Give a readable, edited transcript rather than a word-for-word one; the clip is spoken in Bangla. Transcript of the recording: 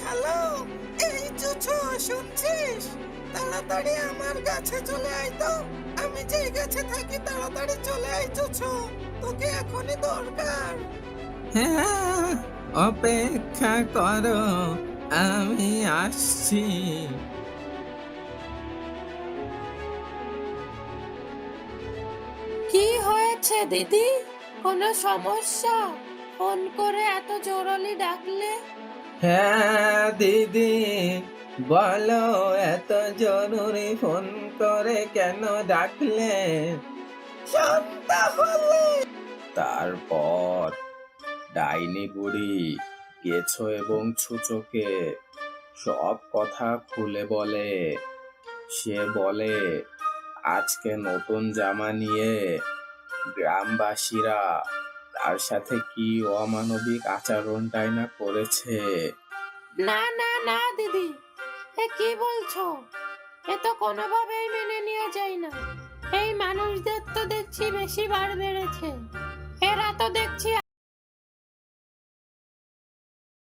হ্যালো, এই চুচু, শুনছিস? তাড়াতাড়ি আমার কাছে চলে আয় তো। আমি যেই গাছে থাকি, তাড়াতাড়ি চলে আয় চুচু, তোকে এখনই দরকার। হ্যাঁ, অপেক্ষা করো, আমি আসছি। কি হয়েছে দিদি? কোনো সমস্যা? ফোন করে এত জোরালি ডাকলে? হ্যাঁ দিদি, বলো, এত জরুরি ফোন করে কেন ডাকলে? শোন তাহলে। তারপর ডাইনি বুড়ি গেছো এবং ছুচোকে সব কথা খুলে বলে। সে বলে আজকে নতুন জামা নিয়ে গ্রামবাসীরা তার সাথে কি অমানবিক আচরণটাই না করেছে। না না না দিদি, এ কি বলছো? এ তো কোনোভাবেই মেনে নেওয়া যায় না। এই মানুষদের তো দেখছি বেশি বার বেড়েছে। এরা তো দেখছি